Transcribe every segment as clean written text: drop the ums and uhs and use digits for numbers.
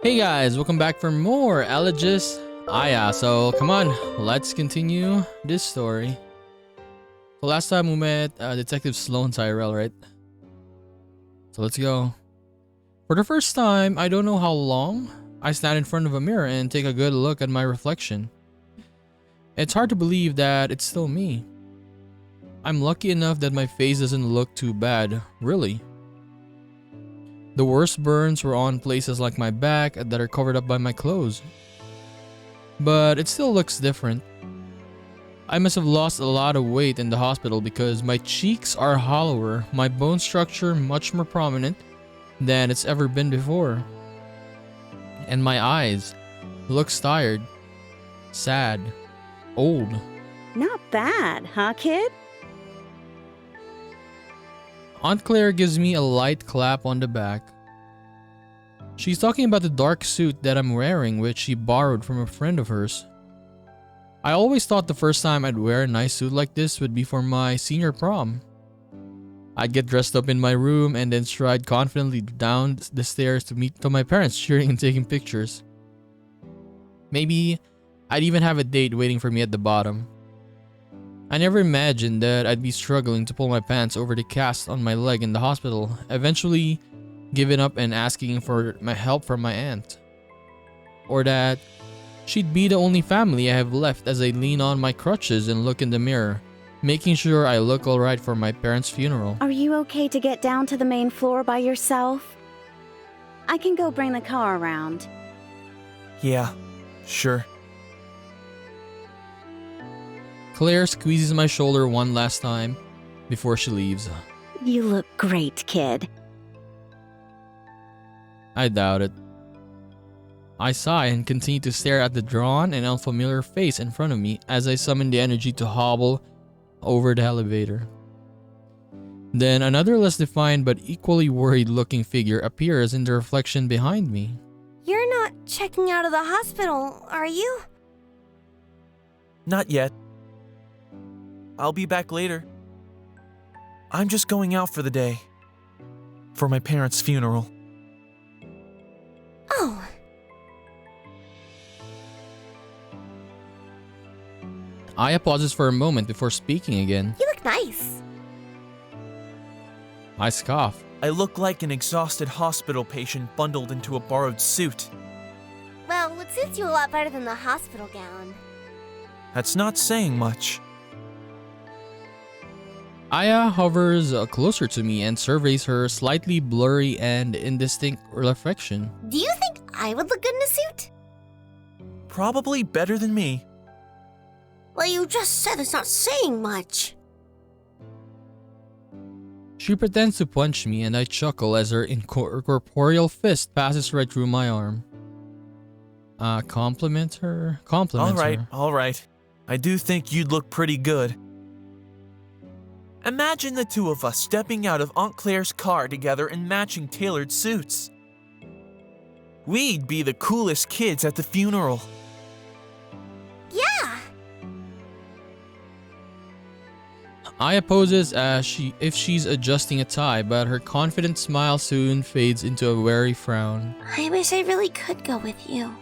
Hey guys, welcome back for more Elegies. So come on, let's continue this story. So last time we met Detective Sloan Tyrell, right? So let's go. For the first time, I don't know how long, I stand in front of a mirror and take a good look at my reflection. It's hard to believe that it's still me. I'm lucky enough that my face doesn't look too bad, really. The worst burns were on places like my back that are covered up by my clothes. But it still looks different. I must have lost a lot of weight in the hospital because my cheeks are hollower, my bone structure much more prominent than it's ever been before. And my eyes looks tired, sad, old. Not bad, huh, kid? Aunt Claire gives me a light clap on the back. She's talking about the dark suit that I'm wearing, which she borrowed from a friend of hers. I always thought the first time I'd wear a nice suit like this would be for my senior prom. I'd get dressed up in my room and then stride confidently down the stairs to meet my parents cheering and taking pictures. Maybe I'd even have a date waiting for me at the bottom. I never imagined that I'd be struggling to pull my pants over the cast on my leg in the hospital, eventually giving up and asking for my help from my aunt. Or that she'd be the only family I have left as I lean on my crutches and look in the mirror, making sure I look alright for my parents' funeral. Are you okay to get down to the main floor by yourself? I can go bring the car around. Yeah, sure. Claire squeezes my shoulder one last time before she leaves. You look great, kid. I doubt it. I sigh and continue to stare at the drawn and unfamiliar face in front of me as I summon the energy to hobble over the elevator. Then another less defined but equally worried looking figure appears in the reflection behind me. You're not checking out of the hospital, are you? Not yet. I'll be back later. I'm just going out for the day. For my parents' funeral. Oh. Aya pauses for a moment before speaking again. You look nice. I scoff. I look like an exhausted hospital patient bundled into a borrowed suit. Well, it suits you a lot better than the hospital gown. That's not saying much. Aya hovers closer to me and surveys her slightly blurry and indistinct reflection. Do you think I would look good in a suit? Probably better than me. Well, you just said it's not saying much. She pretends to punch me and I chuckle as her incorporeal fist passes right through my arm. Compliment her? Compliments her. Alright. I do think you'd look pretty good. Imagine the two of us stepping out of Aunt Claire's car together in matching tailored suits. We'd be the coolest kids at the funeral. Yeah. Aya poses as if she's adjusting a tie, but her confident smile soon fades into a wary frown. I wish I really could go with you.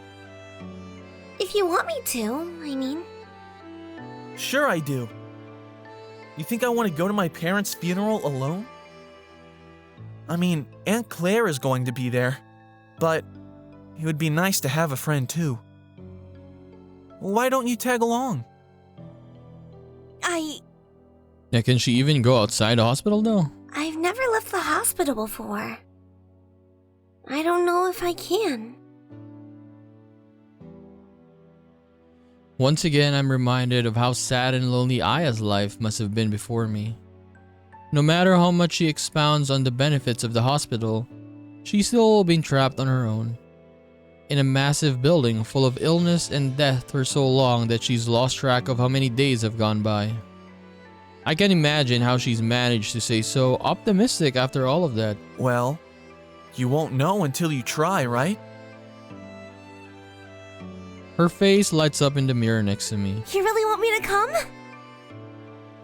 If you want me to, I mean. Sure I do. You think I want to go to my parents' funeral alone? I mean, Aunt Claire is going to be there, but it would be nice to have a friend too. Why don't you tag along? Yeah, can she even go outside the hospital though? I've never left the hospital before. I don't know if I can. Once again, I'm reminded of how sad and lonely Aya's life must have been before me. No matter how much she expounds on the benefits of the hospital, she's still been trapped on her own. In a massive building full of illness and death for so long that she's lost track of how many days have gone by. I can imagine how she's managed to stay so optimistic after all of that. Well, you won't know until you try, right? Her face lights up in the mirror next to me. You really want me to come?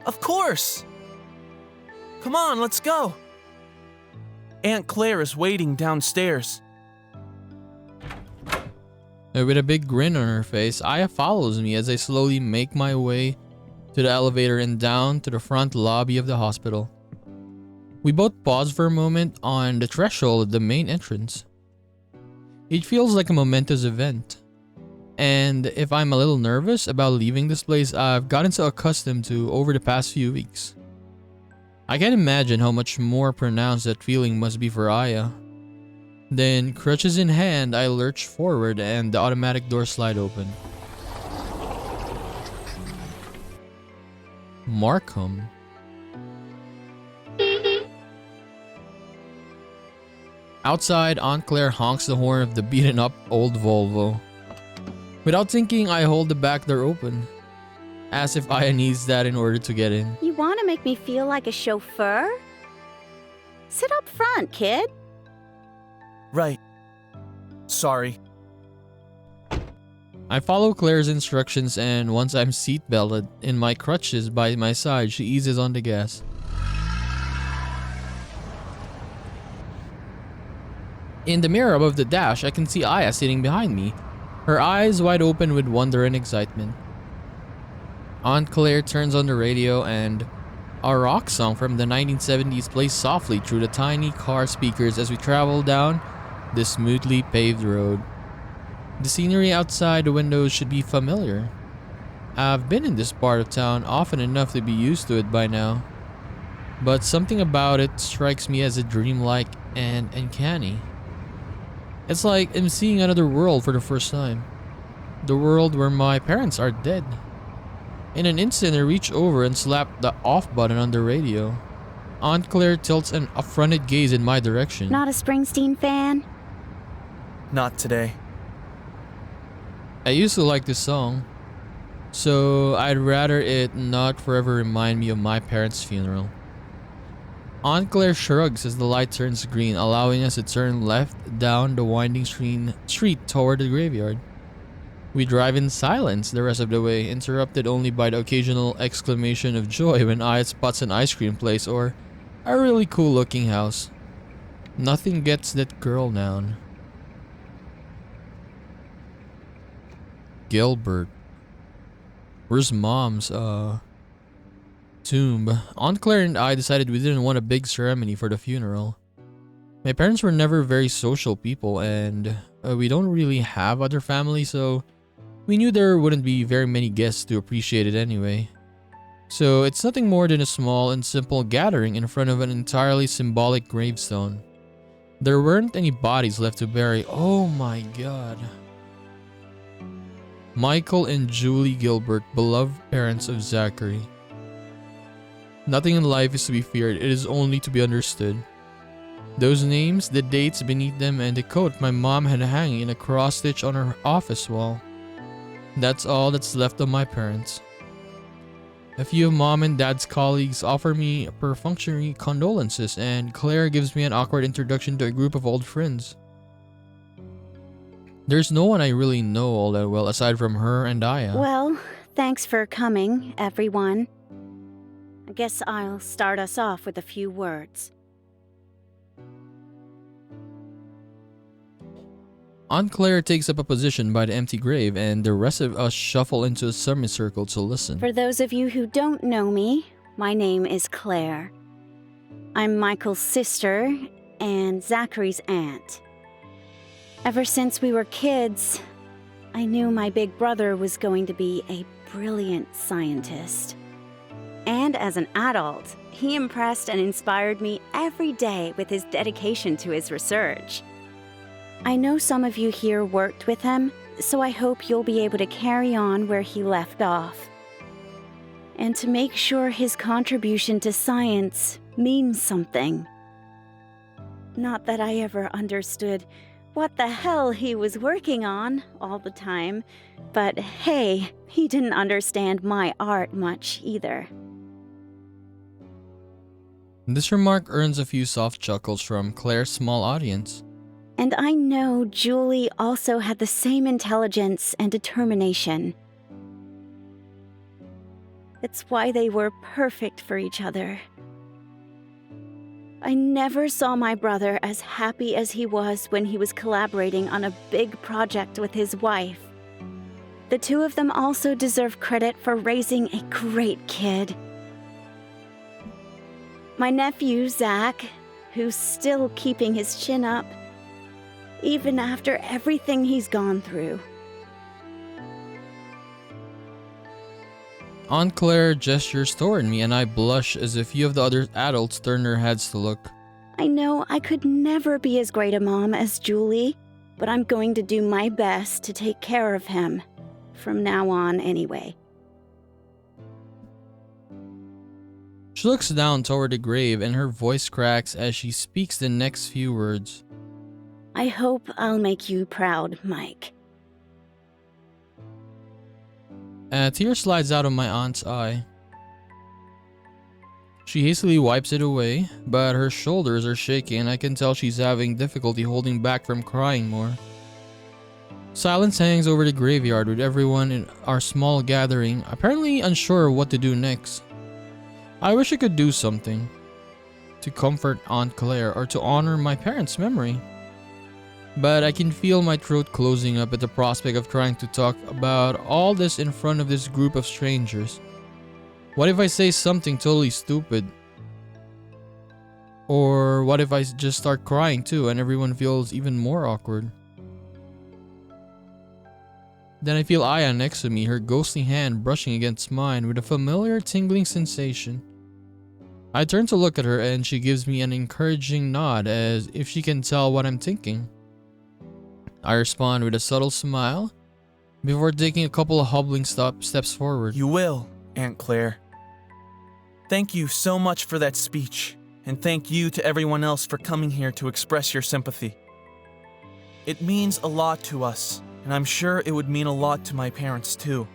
Of course! Come on, let's go! Aunt Claire is waiting downstairs. With a big grin on her face, Aya follows me as I slowly make my way to the elevator and down to the front lobby of the hospital. We both pause for a moment on the threshold of the main entrance. It feels like a momentous event. And if I'm a little nervous about leaving this place I've gotten so accustomed to over the past few weeks. I can't imagine how much more pronounced that feeling must be for Aya. Then, crutches in hand, I lurch forward and the automatic doors slide open. Markham. Outside, Aunt Claire honks the horn of the beaten up old Volvo. Without thinking, I hold the back door open, as if Aya needs that in order to get in. You want to make me feel like a chauffeur? Sit up front, kid. Right. Sorry. I follow Claire's instructions, and once I'm seatbelted in my crutches by my side, she eases on the gas. In the mirror above the dash, I can see Aya sitting behind me, her eyes wide open with wonder and excitement. Aunt Claire turns on the radio and a rock song from the 1970s plays softly through the tiny car speakers as we travel down the smoothly paved road. The scenery outside the windows should be familiar. I've been in this part of town often enough to be used to it by now, but something about it strikes me as a dreamlike and uncanny. It's like I'm seeing another world for the first time. The world where my parents are dead. In an instant, I reach over and slap the off button on the radio. Aunt Claire tilts an affronted gaze in my direction. Not a Springsteen fan? Not today. I used to like this song, so I'd rather it not forever remind me of my parents' funeral. Aunt Claire shrugs as the light turns green, allowing us to turn left down the winding street toward the graveyard. We drive in silence the rest of the way, interrupted only by the occasional exclamation of joy when Aya spots an ice cream place or a really cool looking house. Nothing gets that girl down. Gilbert. Where's Mom's tomb? Aunt Claire and I decided we didn't want a big ceremony for the funeral. My parents were never very social people, and we don't really have other family, so we knew there wouldn't be very many guests to appreciate it anyway. So it's nothing more than a small and simple gathering in front of an entirely symbolic gravestone. There weren't any bodies left to bury. Oh my god. Michael and Julie Gilbert, beloved parents of Zachary. Nothing in life is to be feared, it is only to be understood. Those names, the dates beneath them, and the coat my mom had hanging in a cross-stitch on her office wall. That's all that's left of my parents. A few of Mom and Dad's colleagues offer me perfunctory condolences, and Claire gives me an awkward introduction to a group of old friends. There's no one I really know all that well aside from her and Aya. Well, thanks for coming, everyone. I guess I'll start us off with a few words. Aunt Claire takes up a position by the empty grave, and the rest of us shuffle into a semicircle to listen. For those of you who don't know me, my name is Claire. I'm Michael's sister and Zachary's aunt. Ever since we were kids, I knew my big brother was going to be a brilliant scientist. And as an adult, he impressed and inspired me every day with his dedication to his research. I know some of you here worked with him, so I hope you'll be able to carry on where he left off. And to make sure his contribution to science means something. Not that I ever understood what the hell he was working on all the time, but hey, he didn't understand my art much either. This remark earns a few soft chuckles from Claire's small audience. And I know Julie also had the same intelligence and determination. It's why they were perfect for each other. I never saw my brother as happy as he was when he was collaborating on a big project with his wife. The two of them also deserve credit for raising a great kid. My nephew, Zach, who's still keeping his chin up, even after everything he's gone through. Aunt Claire gestures toward me and I blush as a few of the other adults turn their heads to look. I know I could never be as great a mom as Julie, but I'm going to do my best to take care of him. From now on, anyway. She looks down toward the grave and her voice cracks as she speaks the next few words. I hope I'll make you proud, Mike. A tear slides out of my aunt's eye. She hastily wipes it away, but her shoulders are shaking and I can tell she's having difficulty holding back from crying more. Silence hangs over the graveyard with everyone in our small gathering apparently unsure what to do next. I wish I could do something to comfort Aunt Claire or to honor my parents' memory. But I can feel my throat closing up at the prospect of trying to talk about all this in front of this group of strangers. What if I say something totally stupid? Or what if I just start crying too and everyone feels even more awkward? Then I feel Aya next to me, her ghostly hand brushing against mine with a familiar tingling sensation. I turn to look at her and she gives me an encouraging nod as if she can tell what I'm thinking. I respond with a subtle smile before taking a couple of hobbling steps forward. You will, Aunt Claire. Thank you so much for that speech, and thank you to everyone else for coming here to express your sympathy. It means a lot to us, and I'm sure it would mean a lot to my parents too.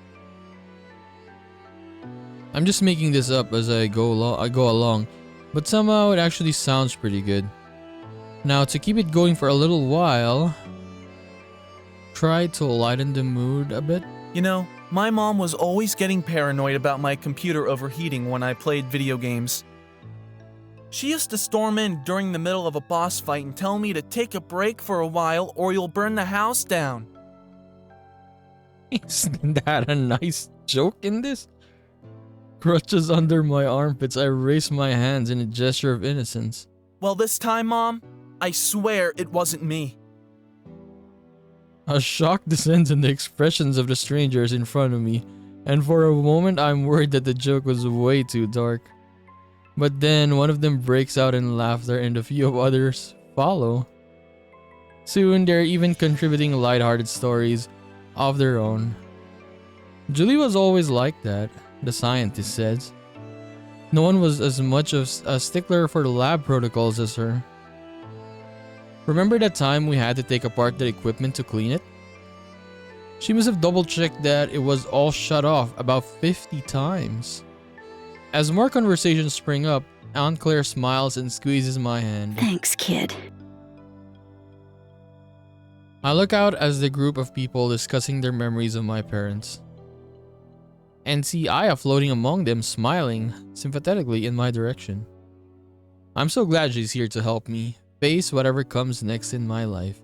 I'm just making this up as I go along, but somehow it actually sounds pretty good. Now, to keep it going for a little while, try to lighten the mood a bit. You know, my mom was always getting paranoid about my computer overheating when I played video games. She used to storm in during the middle of a boss fight and tell me to take a break for a while or you'll burn the house down. Isn't that a nice joke in this? Crutches under my armpits, I raise my hands in a gesture of innocence. Well, this time, Mom, I swear it wasn't me. A shock descends on the expressions of the strangers in front of me, and for a moment I'm worried that the joke was way too dark. But then one of them breaks out in laughter and a few of others follow. Soon they're even contributing lighthearted stories of their own. Julie was always like that, the scientist says. No one was as much of a stickler for the lab protocols as her. Remember that time we had to take apart the equipment to clean it? She must have double-checked that it was all shut off about 50 times. As more conversations spring up, Aunt Claire smiles and squeezes my hand. Thanks, kid. I look out as the group of people discussing their memories of my parents, and see Aya floating among them, smiling sympathetically in my direction. I'm so glad she's here to help me face whatever comes next in my life.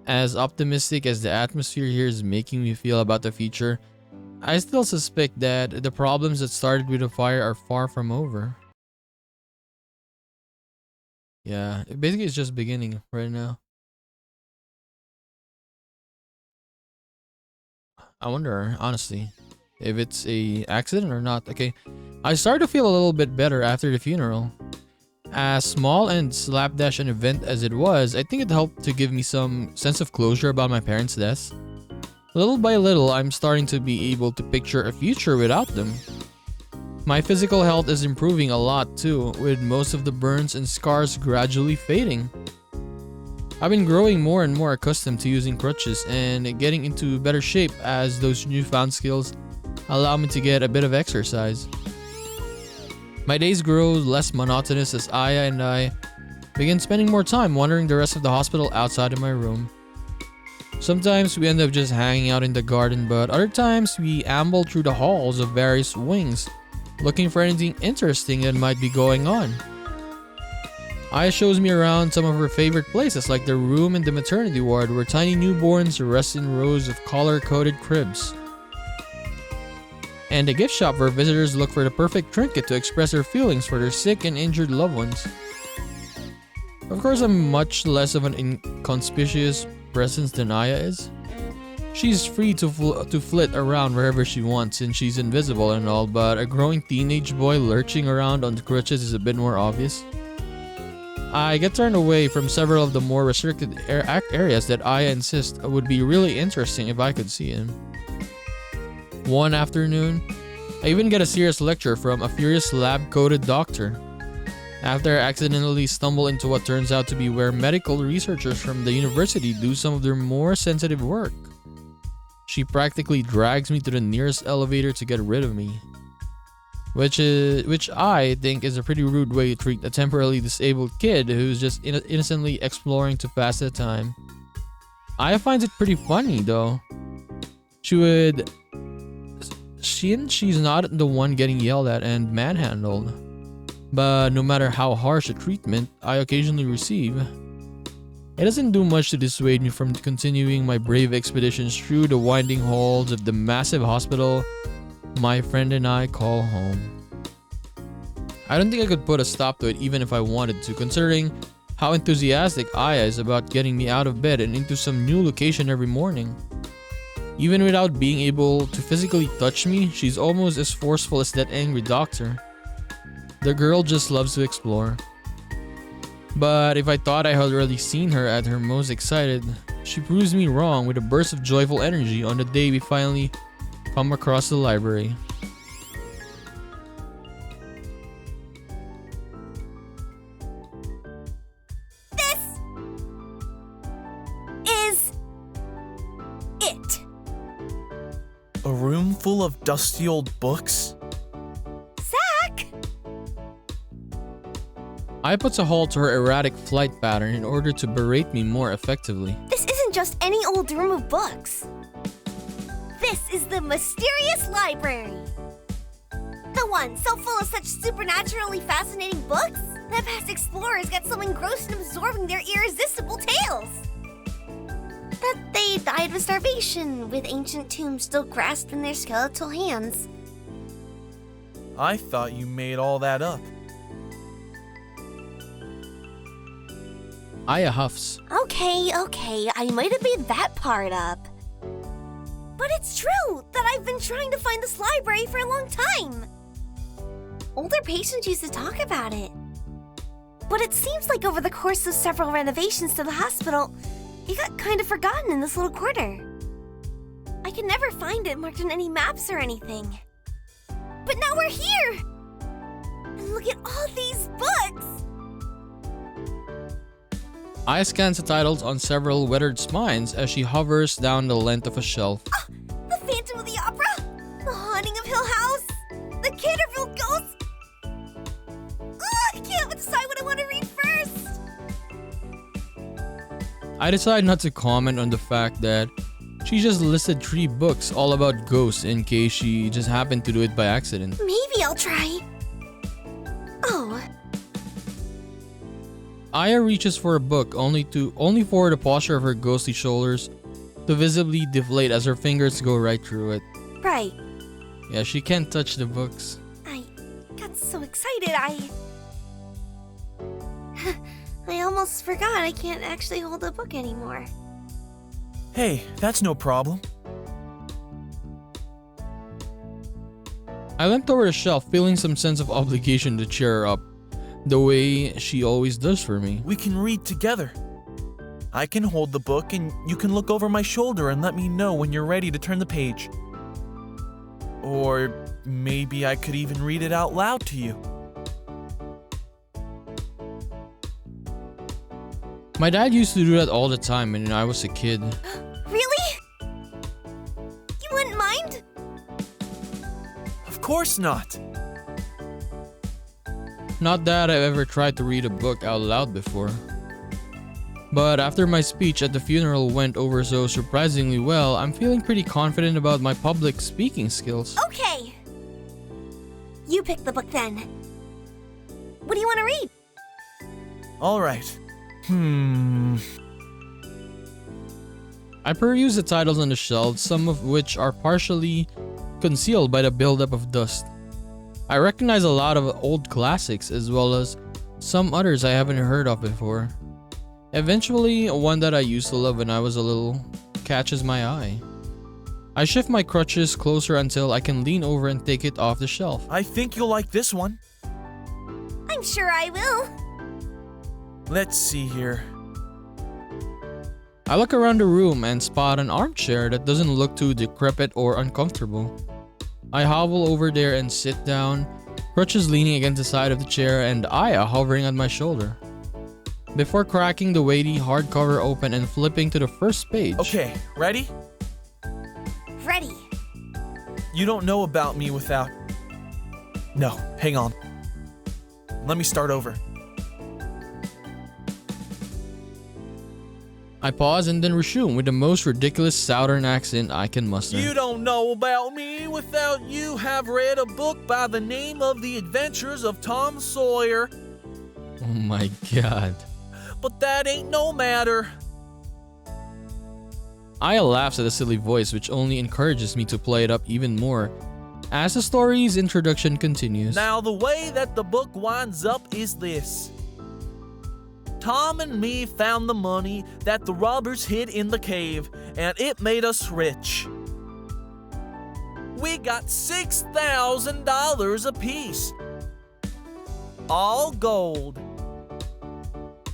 As optimistic as the atmosphere here is making me feel about the future, I still suspect that the problems that started with the fire are far from over. Yeah, basically it's just beginning right now. I wonder, honestly, if it's a accident or not. Okay, I started to feel a little bit better after the funeral. As small and slapdash an event as it was, I think it helped to give me some sense of closure about my parents' deaths. Little by little, I'm starting to be able to picture a future without them. My physical health is improving a lot too, with most of the burns and scars gradually fading. I've been growing more and more accustomed to using crutches and getting into better shape as those newfound skills allow me to get a bit of exercise. My days grow less monotonous as Aya and I begin spending more time wandering the rest of the hospital outside of my room. Sometimes we end up just hanging out in the garden, but other times we amble through the halls of various wings, looking for anything interesting that might be going on. Aya shows me around some of her favorite places like the room in the maternity ward where tiny newborns rest in rows of color-coded cribs. And a gift shop where visitors look for the perfect trinket to express their feelings for their sick and injured loved ones. Of course, I'm much less of an inconspicuous presence than Aya is. She's free to flit around wherever she wants since she's invisible and all, but a growing teenage boy lurching around on the crutches is a bit more obvious. I get turned away from several of the more restricted areas that Aya insists would be really interesting if I could see him. One afternoon, I even get a serious lecture from a furious lab-coated doctor. After I accidentally stumble into what turns out to be where medical researchers from the university do some of their more sensitive work. She practically drags me to the nearest elevator to get rid of me. Which I think is a pretty rude way to treat a temporarily disabled kid who's just innocently exploring to pass the time. Aya finds it pretty funny though. She's not the one getting yelled at and manhandled. But no matter how harsh a treatment I occasionally receive, it doesn't do much to dissuade me from continuing my brave expeditions through the winding halls of the massive hospital my friend and I call home. I don't think I could put a stop to it even if I wanted to, considering how enthusiastic Aya is about getting me out of bed and into some new location every morning. Even without being able to physically touch me, she's almost as forceful as that angry doctor. The girl just loves to explore. But if I thought I had already seen her at her most excited, she proves me wrong with a burst of joyful energy on the day we finally come across the library. This is it. A room full of dusty old books? Zach! I puts a halt to her erratic flight pattern in order to berate me more effectively. This isn't just any old room of books. This is the mysterious library. The one so full of such supernaturally fascinating books that past explorers get so engrossed in absorbing their irresistible tales. That they died of starvation with ancient tombs still grasped in their skeletal hands. I thought you made all that up. Aya huffs. Okay, I might have made that part up. But it's true that I've been trying to find this library for a long time. Older patients used to talk about it. But it seems like over the course of several renovations to the hospital, it got kind of forgotten in this little corner. I could never find it marked on any maps or anything. But now we're here! And look at all these books! Aya scans the titles on several weathered spines as she hovers down the length of a shelf. The Phantom of the Opera, The Haunting of Hill House, The Canterville Ghost. I can't decide what I want to read first. I decide not to comment on the fact that she just listed 3 books all about ghosts in case she just happened to do it by accident. Maybe I'll try. Oh, Aya reaches for a book only for the posture of her ghostly shoulders to visibly deflate as her fingers go right through it. right. Yeah, she can't touch the books. I got so excited, I almost forgot I can't actually hold a book anymore. Hey, that's no problem. I leant toward the shelf, feeling some sense of obligation to cheer her up, the way she always does for me. We can read together. I can hold the book and you can look over my shoulder and let me know when you're ready to turn the page. Or maybe I could even read it out loud to you. My dad used to do that all the time when I was a kid. Really? You wouldn't mind? Of course not. Not that I've ever tried to read a book out loud before. But after my speech at the funeral went over so surprisingly well, I'm feeling pretty confident about my public speaking skills. Okay. You pick the book then. What do you want to read? Alright. I peruse the titles on the shelves, some of which are partially concealed by the buildup of dust. I recognize a lot of old classics as well as some others I haven't heard of before. Eventually, one that I used to love when I was a little catches my eye. I shift my crutches closer until I can lean over and take it off the shelf. I think you'll like this one. I'm sure I will. Let's see here. I look around the room and spot an armchair that doesn't look too decrepit or uncomfortable. I hobble over there and sit down, crutches leaning against the side of the chair and Aya hovering on my shoulder. Before cracking the weighty hardcover open and flipping to the first page. Okay, ready? Ready. You don't know about me without... No, hang on. Let me start over. I pause and then resume with the most ridiculous southern accent I can muster. You don't know about me without you have read a book by the name of The Adventures of Tom Sawyer. Oh my god. But that ain't no matter. Aya laughs at the silly voice, which only encourages me to play it up even more as the story's introduction continues. Now the way that the book winds up is this. Tom and me found the money that the robbers hid in the cave, and it made us rich. We got $6,000 apiece. All gold.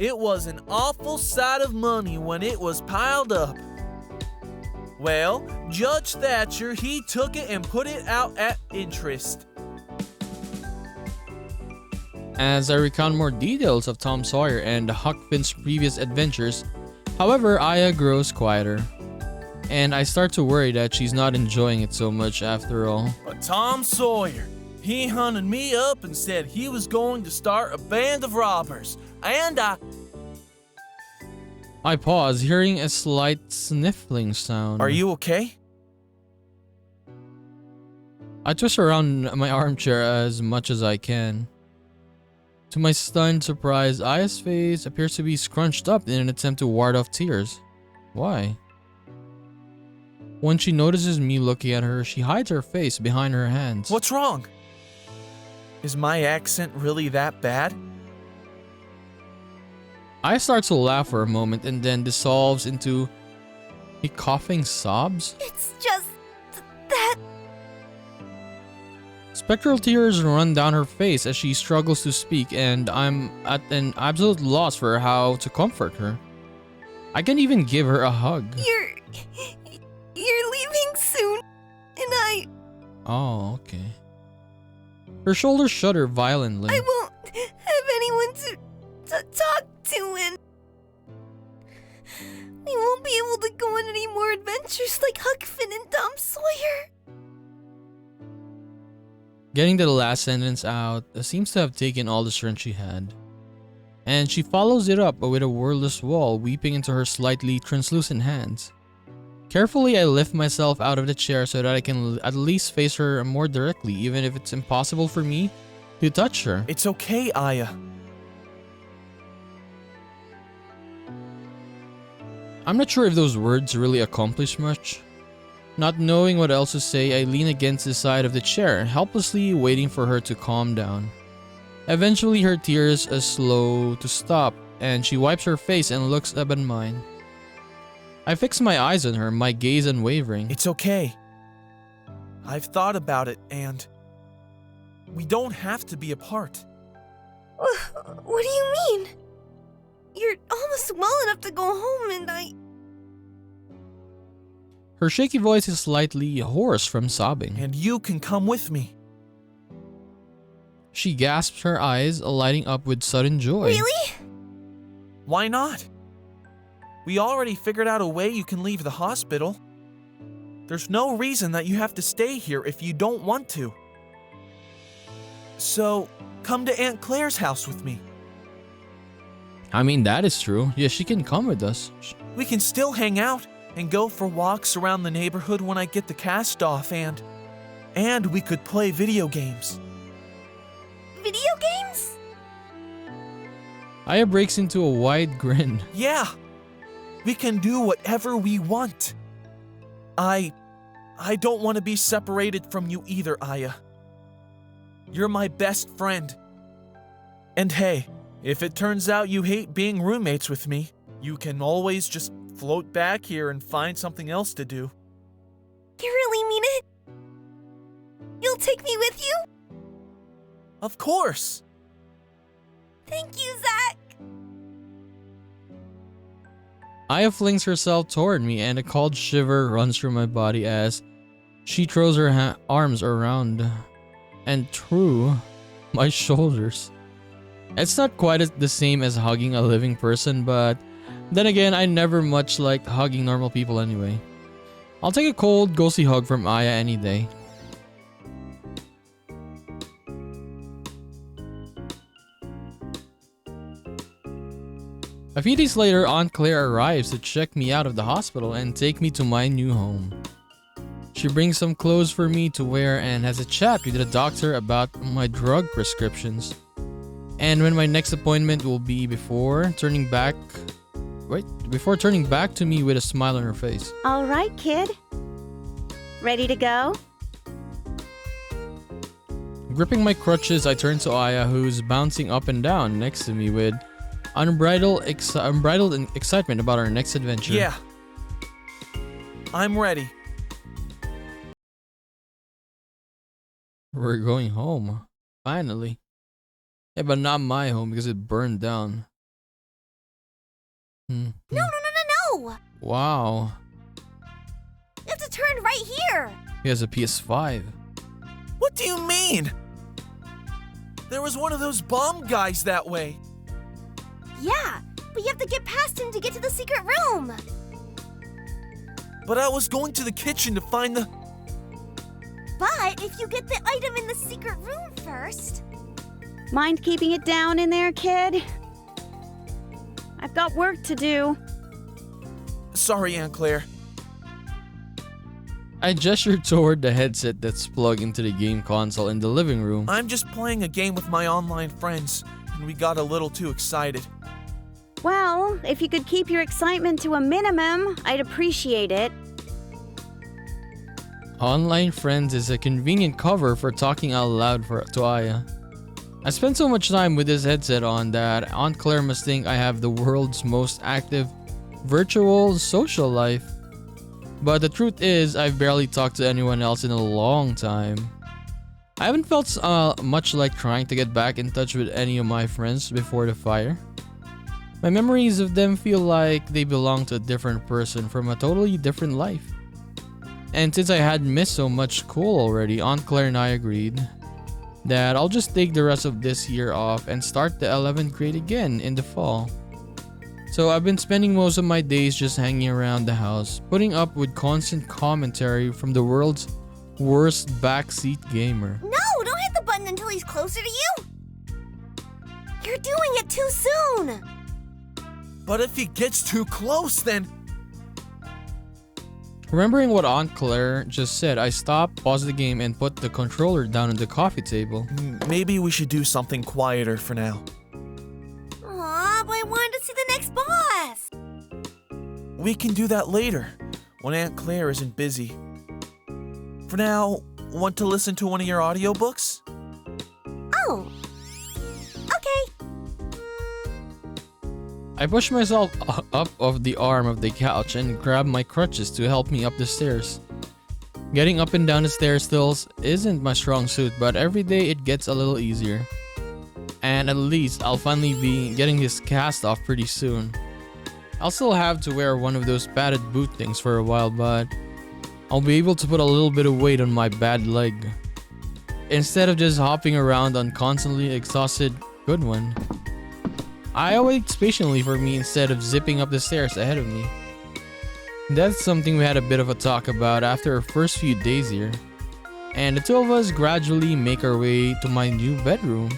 It was an awful sight of money when it was piled up. Well, Judge Thatcher, he took it and put it out at interest. As I recount more details of Tom Sawyer and Huck Finn's previous adventures, however, Aya grows quieter. And I start to worry that she's not enjoying it so much after all. But Tom Sawyer, he hunted me up and said he was going to start a band of robbers. And I pause, hearing a slight sniffling sound. Are you okay? I twist around my armchair as much as I can. To my stunned surprise, Aya's face appears to be scrunched up in an attempt to ward off tears. Why? When she notices me looking at her, she hides her face behind her hands. What's wrong? Is my accent really that bad? Aya starts to laugh for a moment and then dissolves into a coughing sobs. It's just that... Spectral tears run down her face as she struggles to speak, and I'm at an absolute loss for how to comfort her. I can't even give her a hug. You're leaving soon, and Oh, okay. Her shoulders shudder violently. I won't have anyone to talk to, and we won't be able to go on any more adventures like Huck Finn and Tom Sawyer. Getting the last sentence out seems to have taken all the strength she had. And she follows it up with a wordless wall weeping into her slightly translucent hands. Carefully, I lift myself out of the chair so that I can at least face her more directly, even if it's impossible for me to touch her. It's okay, Aya. I'm not sure if those words really accomplish much. Not knowing what else to say, I lean against the side of the chair, helplessly waiting for her to calm down. Eventually, her tears are slow to stop, and she wipes her face and looks up at mine. I fix my eyes on her, my gaze unwavering. It's okay. I've thought about it, and we don't have to be apart. What do you mean? You're almost well enough to go home, and Her shaky voice is slightly hoarse from sobbing. And you can come with me. She gasps, her eyes lighting up with sudden joy. Really? Why not? We already figured out a way you can leave the hospital. There's no reason that you have to stay here if you don't want to. So, come to Aunt Claire's house with me. I mean, that is true. Yeah, she can come with us. We can still hang out and go for walks around the neighborhood when I get the cast off, and we could play video games. Video games? Aya breaks into a wide grin. Yeah, we can do whatever we want. I don't want to be separated from you either, Aya. You're my best friend. And hey, if it turns out you hate being roommates with me, you can always just float back here and find something else to do. You really mean it? You'll take me with you? Of course! Thank you, Zach! Aya flings herself toward me and a cold shiver runs through my body as she throws her arms around and through my shoulders. It's not quite the same as hugging a living person, but then again, I never much liked hugging normal people anyway. I'll take a cold, ghostly hug from Aya any day. A few days later, Aunt Claire arrives to check me out of the hospital and take me to my new home. She brings some clothes for me to wear and has a chat with the doctor about my drug prescriptions. And when my next appointment will be before turning back to me with a smile on her face. All right, kid. Ready to go? Gripping my crutches, I turn to Aya, who's bouncing up and down next to me with unbridled excitement about our next adventure. Yeah. I'm ready. We're going home. Finally. Yeah, but not my home because it burned down. No! Wow. You have to turn right here! He has a PS5. What do you mean? There was one of those bomb guys that way. Yeah, but you have to get past him to get to the secret room! But I was going to the kitchen to find the... But if you get the item in the secret room first... Mind keeping it down in there, kid? I've got work to do. Sorry, Aunt Claire. I gestured toward the headset that's plugged into the game console in the living room. I'm just playing a game with my online friends, and we got a little too excited. Well, if you could keep your excitement to a minimum, I'd appreciate it. Online Friends is a convenient cover for talking out loud to Aya. I spend so much time with this headset on that Aunt Claire must think I have the world's most active virtual social life. But the truth is, I've barely talked to anyone else in a long time. I haven't felt much like trying to get back in touch with any of my friends before the fire. My memories of them feel like they belong to a different person from a totally different life. And since I had missed so much school already, Aunt Claire and I agreed that I'll just take the rest of this year off and start the 11th grade again in the fall. So I've been spending most of my days just hanging around the house, putting up with constant commentary from the world's worst backseat gamer. No, don't hit the button until he's closer to you! You're doing it too soon! But if he gets too close, then... Remembering what Aunt Claire just said, I stopped, paused the game, and put the controller down on the coffee table. Maybe we should do something quieter for now. Aw, but I wanted to see the next boss! We can do that later, when Aunt Claire isn't busy. For now, want to listen to one of your audiobooks? Oh. Okay. I pushed myself up off the arm of the couch and grabbed my crutches to help me up the stairs. Getting up and down the stairs still isn't my strong suit, but every day it gets a little easier. And at least I'll finally be getting this cast off pretty soon. I'll still have to wear one of those padded boot things for a while, but I'll be able to put a little bit of weight on my bad leg. Instead of just hopping around on constantly exhausted good one. Aya waits patiently for me instead of zipping up the stairs ahead of me. That's something we had a bit of a talk about after our first few days here. And the two of us gradually make our way to my new bedroom.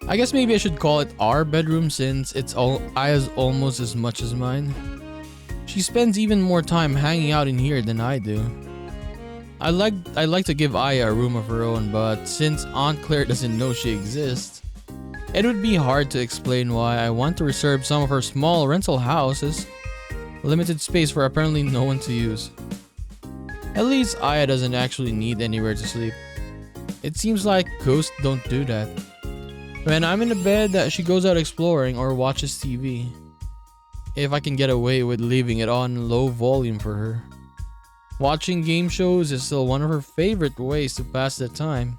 I guess maybe I should call it our bedroom since it's Aya's almost as much as mine. She spends even more time hanging out in here than I do. I'd like to give Aya a room of her own, but since Aunt Claire doesn't know she exists, it would be hard to explain why I want to reserve some of her small rental houses, limited space for apparently no one to use. At least Aya doesn't actually need anywhere to sleep. It seems like ghosts don't do that. When I'm in the bed, she goes out exploring or watches TV. If I can get away with leaving it on low volume for her. Watching game shows is still one of her favorite ways to pass the time.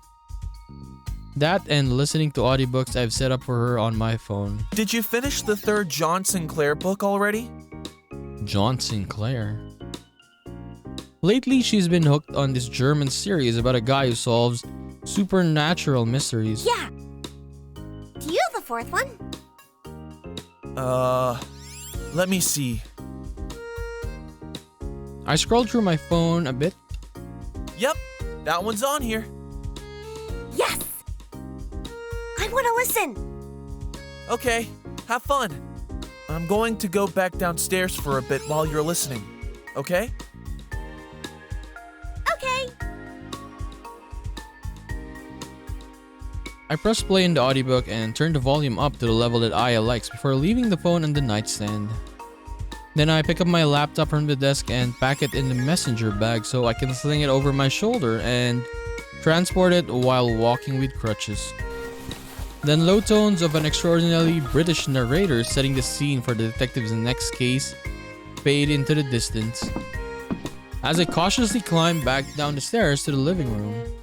That and listening to audiobooks I've set up for her on my phone. Did you finish the third John Sinclair book already? John Sinclair? Lately, she's been hooked on this German series about a guy who solves supernatural mysteries. Yeah. Do you have the fourth one? Let me see. I scrolled through my phone a bit. Yep, that one's on here. Yes! I want to listen. Okay, have fun. I'm going to go back downstairs for a bit while you're listening, okay? Okay. I pressed play in the audiobook and turned the volume up to the level that Aya likes before leaving the phone on the nightstand. Then I pick up my laptop from the desk and pack it in the messenger bag so I can sling it over my shoulder and transport it while walking with crutches. Then low tones of an extraordinarily British narrator setting the scene for the detective's next case fade into the distance as I cautiously climb back down the stairs to the living room.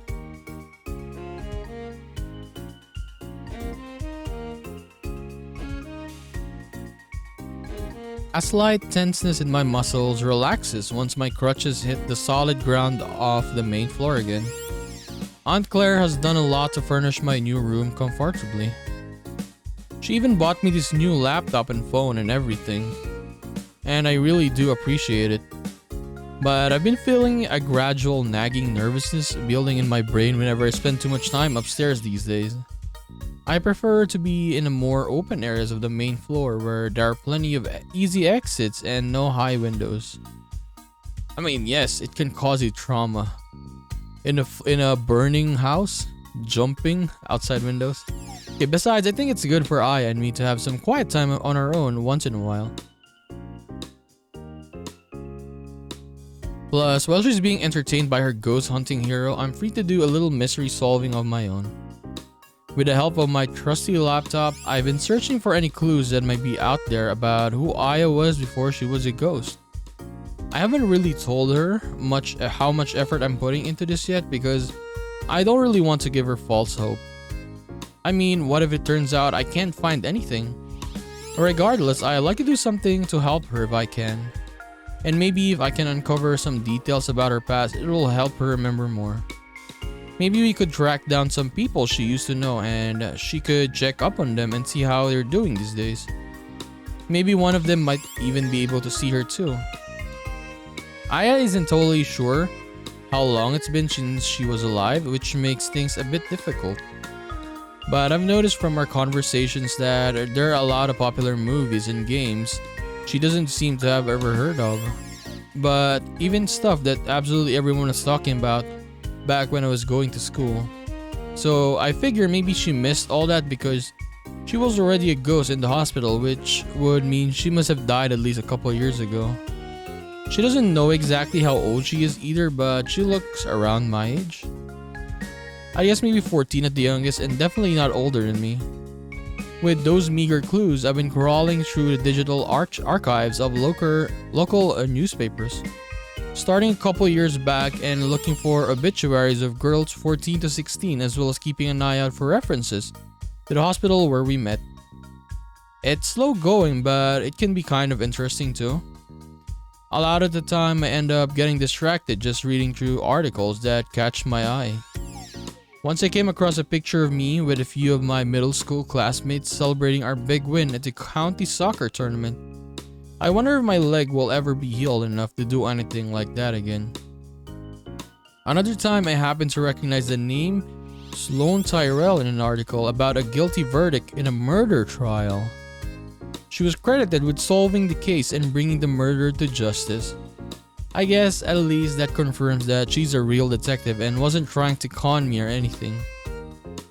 A slight tenseness in my muscles relaxes once my crutches hit the solid ground of the main floor again. Aunt Claire has done a lot to furnish my new room comfortably. She even bought me this new laptop and phone and everything, and I really do appreciate it. But I've been feeling a gradual nagging nervousness building in my brain whenever I spend too much time upstairs these days. I prefer to be in the more open areas of the main floor where there are plenty of easy exits and no high windows. I mean, yes, it can cause you trauma. In a burning house, jumping outside windows. Okay, besides, I think it's good for Aya and me to have some quiet time on our own once in a while. Plus, while she's being entertained by her ghost hunting hero, I'm free to do a little mystery solving of my own. With the help of my trusty laptop, I've been searching for any clues that might be out there about who Aya was before she was a ghost. I haven't really told her how much effort I'm putting into this yet because I don't really want to give her false hope. I mean, what if it turns out I can't find anything? Regardless, I like to do something to help her if I can. And maybe if I can uncover some details about her past, it will help her remember more. Maybe we could track down some people she used to know and she could check up on them and see how they're doing these days. Maybe one of them might even be able to see her too. Aya isn't totally sure how long it's been since she was alive, which makes things a bit difficult. But I've noticed from our conversations that there are a lot of popular movies and games she doesn't seem to have ever heard of. But even stuff that absolutely everyone was talking about back when I was going to school. So I figure maybe she missed all that because she was already a ghost in the hospital, which would mean she must have died at least a couple of years ago. She doesn't know exactly how old she is either, but she looks around my age. I guess maybe 14 at the youngest and definitely not older than me. With those meager clues, I've been crawling through the digital archives of local newspapers. Starting a couple years back and looking for obituaries of girls 14 to 16 as well as keeping an eye out for references to the hospital where we met. It's slow going, but it can be kind of interesting too. A lot of the time I end up getting distracted just reading through articles that catch my eye. Once I came across a picture of me with a few of my middle school classmates celebrating our big win at the county soccer tournament. I wonder if my leg will ever be healed enough to do anything like that again. Another time I happened to recognize the name Sloane Tyrell in an article about a guilty verdict in a murder trial. She was credited with solving the case and bringing the murderer to justice. I guess at least that confirms that she's a real detective and wasn't trying to con me or anything.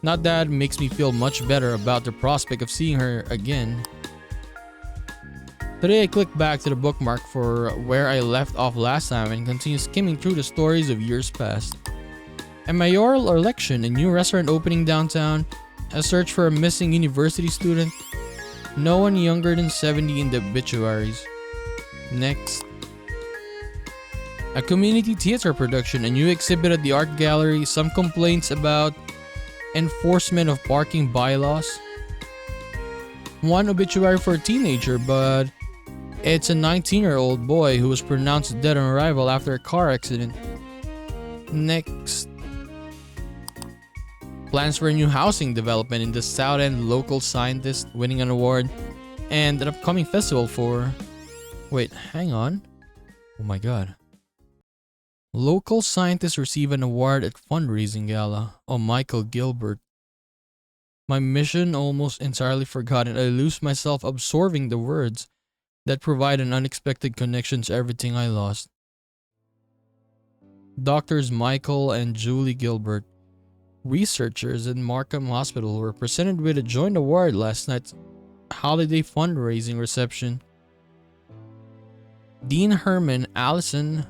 Not that makes me feel much better about the prospect of seeing her again. Today I click back to the bookmark for where I left off last time and continue skimming through the stories of years past. A mayoral election, a new restaurant opening downtown, a search for a missing university student, no one younger than 70 in the obituaries. Next. A community theater production, a new exhibit at the art gallery, some complaints about enforcement of parking bylaws. One obituary for a teenager, but it's a 19-year-old boy who was pronounced dead on arrival after a car accident. Next. Plans for a new housing development in the South End, local scientist winning an award, and an upcoming festival for... Wait, hang on. Oh my god. Local scientists receive an award at fundraising gala. Oh, Michael Gilbert. My mission almost entirely forgotten. I lose myself absorbing the words that provide an unexpected connection to everything I lost. Doctors Michael and Julie Gilbert, researchers in Markham Hospital, were presented with a joint award last night's holiday fundraising reception. Dean Herman Allison,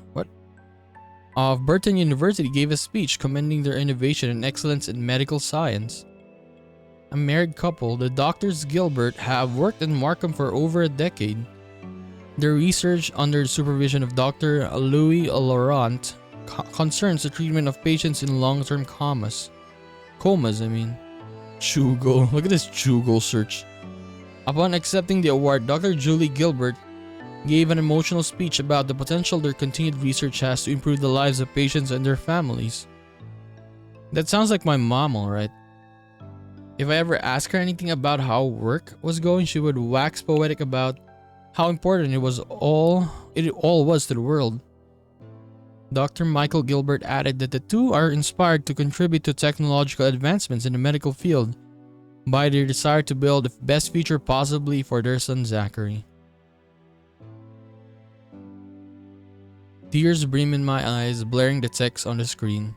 of Burton University gave a speech commending their innovation and excellence in medical science. A married couple, the Doctors Gilbert, have worked in Markham for over a decade. Their research, under the supervision of Dr. Louis Laurent, concerns the treatment of patients in long-term comas. Google. Look at this Google search. Upon accepting the award, Dr. Julie Gilbert gave an emotional speech about the potential their continued research has to improve the lives of patients and their families. That sounds like my mom, alright. If I ever asked her anything about how work was going, she would wax poetic about how important it all was to the world. Dr. Michael Gilbert added that the two are inspired to contribute to technological advancements in the medical field by their desire to build the best future possibly for their son Zachary. Tears brim in my eyes, blaring the text on the screen.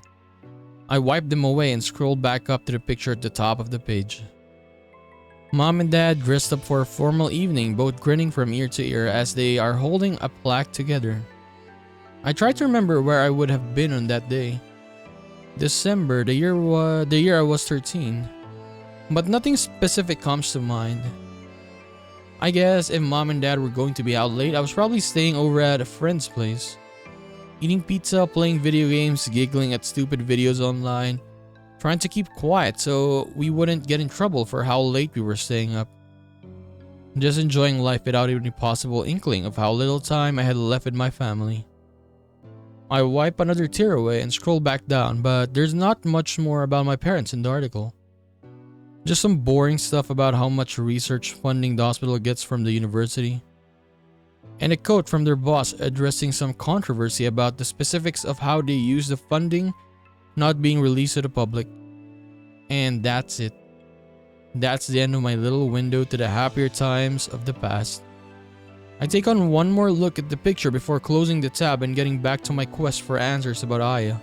I wipe them away and scroll back up to the picture at the top of the page. Mom and Dad dressed up for a formal evening, both grinning from ear to ear as they are holding a plaque together. I try to remember where I would have been on that day. December, the year I was 13. But nothing specific comes to mind. I guess if Mom and Dad were going to be out late, I was probably staying over at a friend's place. Eating pizza, playing video games, giggling at stupid videos online, trying to keep quiet so we wouldn't get in trouble for how late we were staying up. Just enjoying life without any possible inkling of how little time I had left with my family. I wipe another tear away and scroll back down, but there's not much more about my parents in the article. Just some boring stuff about how much research funding the hospital gets from the university. And a quote from their boss addressing some controversy about the specifics of how they use the funding not being released to the public. And that's it. That's the end of my little window to the happier times of the past. I take on one more look at the picture before closing the tab and getting back to my quest for answers about Aya.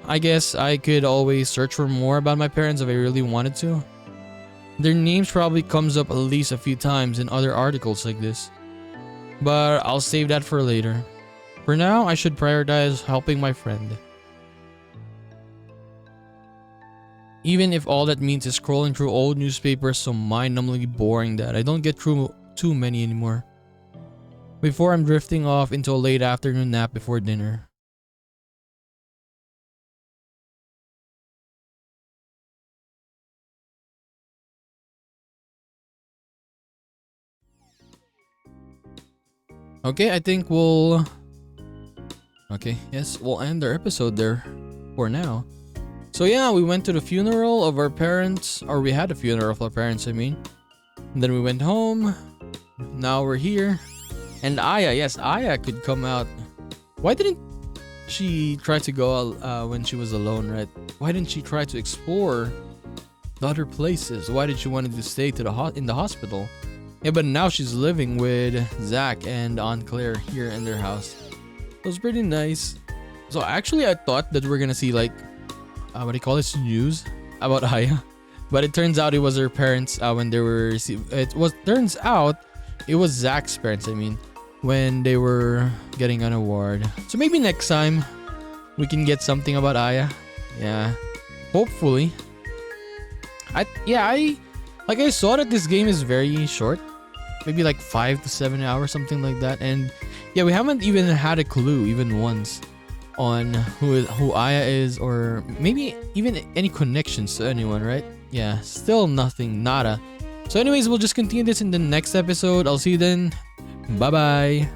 I guess I could always search for more about my parents if I really wanted to. Their names probably comes up at least a few times in other articles like this. But I'll save that for later. For now, I should prioritize helping my friend. Even if all that means is scrolling through old newspapers so mind-numbingly boring that I don't get through too many anymore. Before I'm drifting off into a late afternoon nap before dinner. Okay, I think we'll... we'll end our episode there for now. So yeah, we went to the funeral of our parents, or we had a funeral of our parents, I mean. And then we went home. Now we're here. And Aya, yes, Aya could come out. Why didn't she try to go when she was alone, right? Why didn't she try to explore the other places? Why did she want to stay in the hospital? Yeah, but now she's living with Zach and Aunt Claire here in their house. It was pretty nice. So actually, I thought that we're gonna see like, what do you call this, news about Aya, but it turns out it was her parents when they were. Turns out it was Zach's parents. I mean, when they were getting an award. So maybe next time we can get something about Aya. Yeah, hopefully. I saw that this game is very short, maybe like 5 to 7 hours, something like that. And yeah, we haven't even had a clue even once on who Aya is, or maybe even any connections to anyone, right? Yeah, still nothing, nada. So anyways, we'll just continue this in the next episode. I'll see you then. Bye bye.